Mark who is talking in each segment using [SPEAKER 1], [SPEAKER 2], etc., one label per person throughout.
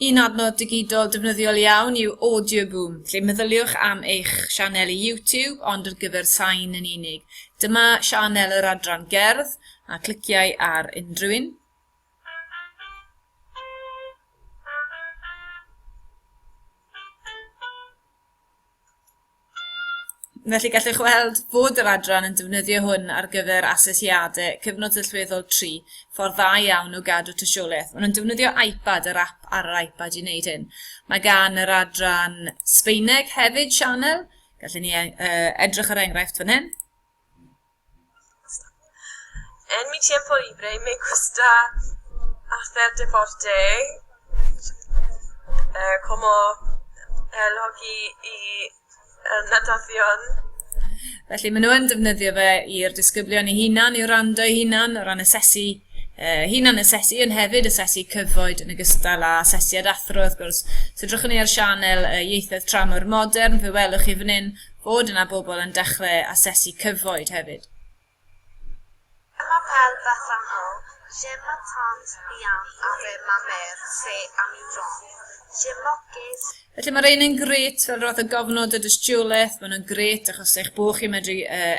[SPEAKER 1] Un adnod digidol defnyddiol iawn yw Audioboom, lle meddyliwch am eich sianel i YouTube ond ar gyfer sain yn unig. Dyma sianel yr adran gerdd a cliciau ar unrhyw un. Felly gallwch weld fod yr adran yn defnyddio hwn ar gyfer asesiadau cyfnod allweddol 3, ffordd dda iawn o gadw tystiolaeth. Maen nhw'n defnyddio iPad, yr app ar yr iPad i wneud hyn. Mae gan yr adran Sbaeneg hefyd sianel. Gallwn ni edrych ar enghraifft fan hyn.
[SPEAKER 2] En mi tiempo libre me gusta hacer deporte como el hockey y natación.
[SPEAKER 1] Felly maen nhw yn defnyddio fe i'r disgyblion eu hunan, i'w rando eu hunan, o ran asesu, hunan asesu, yn hefyd asesu cyfoed yn ogystal â asesiad athro, wrth gwrs. So drwch ni ar sianel ieithoedd tramor modern, fe welwch chi fan hyn fod yna bobl yn dechrau asesu cyfoed hefyd.
[SPEAKER 3] M'appelle Bethany. J'aime ma tante bien avec ma mère. C'est amusant. Je moques.
[SPEAKER 1] Felly mae'r un yn gret fel roedd y gofnod y dystiolaeth. Mae nhw'n gret achos eich bod chi'n medru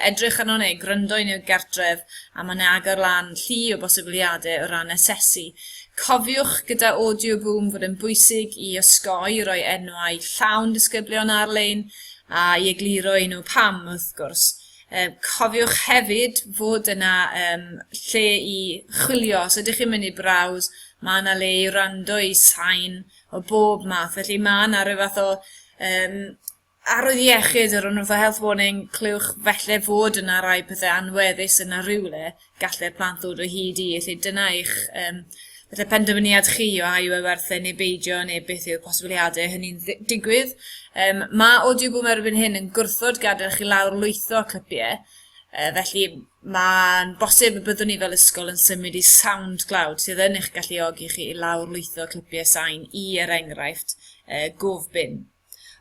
[SPEAKER 1] edrych arno neu gryndo i nhw gartref a mae'n agor lan llu o bosibiliadau o ran asesu. Cofiwch gyda Audioboom fod yn bwysig i osgoi roi enwau llawn disgyblion ar-lein a i egluro i nhw pam wrth gwrs. Cofiwch hefyd fod yna lle i chwilio, os ydych chi'n mynd i braws, mae yna le i rando i sain o bob math, felly mae yna rhyw fath o arwydd iechyd o'r enw health warning, clywch felly fod yna rai pethau anweddus yna rhywle, gallai'r plant ddod o hyd i, felly dyna eich penderfyniad chi o a yw e werthau neu beidio neu beth yw'r posibiliadau hynny'n digwydd. Mae Audioboom erbyn hyn yn gwrthod gadael chi lawr lwytho clipiau, felly mae'n bosib y byddwn ni fel ysgol yn symud i SoundCloud sydd yn eich galluogi chi i lawr lwytho clipiau sain i er enghraifft gofbin.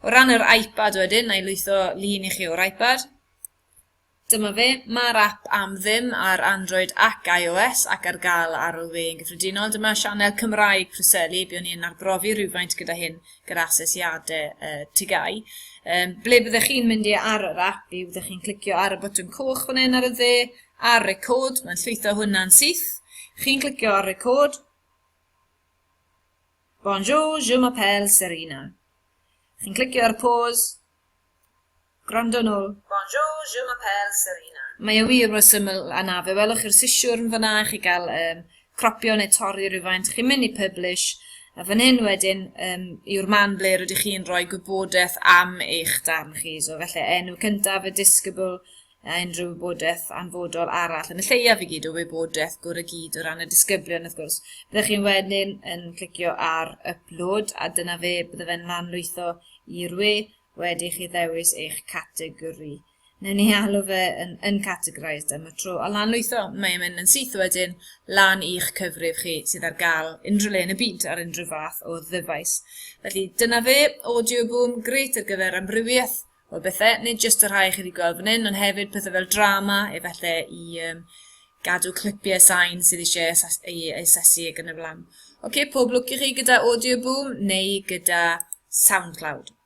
[SPEAKER 1] O ran yr iPad wedyn, na i lwytho lun i chi o'r iPad. Dyma fe, mae'r app am ddim ar Android ac iOS ac ar gael ar ôl fe yn gyffredinol. Dyma sianel Cymraeg Preseli, buon ni'n arbrofi rhywfaint gyda hyn gyda asesiadau tygau. Ble byddech chi'n mynd i ar yr app, byddech chi'n clicio ar y botwm coch fan hyn ar y dde, ar record, mae'n llwytho hwnna'n syth. Chi'n clicio ar record. Bonjour, je m'appelle Serena. Chi'n clicio ar pause. Gwrando nôl.
[SPEAKER 2] Bonjour, je m'appelle Serena.
[SPEAKER 1] Mae e wir mor syml â fe. Welwch chi'r sisiwrn fyna, chi gael cropio neu torri rhywfaint. Chi'n mynd i publish, a fan hyn wedyn yw'r man ble rydych chi'n rhoi gwybodaeth am eich darn chi. So felly enw cyntaf y disgybl a unrhyw wybodaeth anfodol arall. Yn y lleiaf i gyd o wybodaeth gwrdd y gyd o ran y disgyblion wrth gwrs. Byddech chi'n wedyn yn clicio ar upload a dyna fe bydde fe'n lanlwytho i'r we. Wedi chi ddewis eich categori. Newn ni alw fe yn categorised am y tro. A lanlwytho, mae'n mynd yn syth wedyn lan i'ch cyfrif chi sydd ar gael unrhyw le yn y byd ar unrhyw fath o ddyfais. Felly dyna fe, Audioboom, grêt ar gyfer amrywiaeth o bethau, nid jyst yr rhai chi wedi gweld fan hyn, ond hefyd pethau fel drama, efallai i gadw clipiau sain sydd eisiau i asesu ag yn y blaen. Pob lwc i chi gyda Audioboom neu gyda SoundCloud.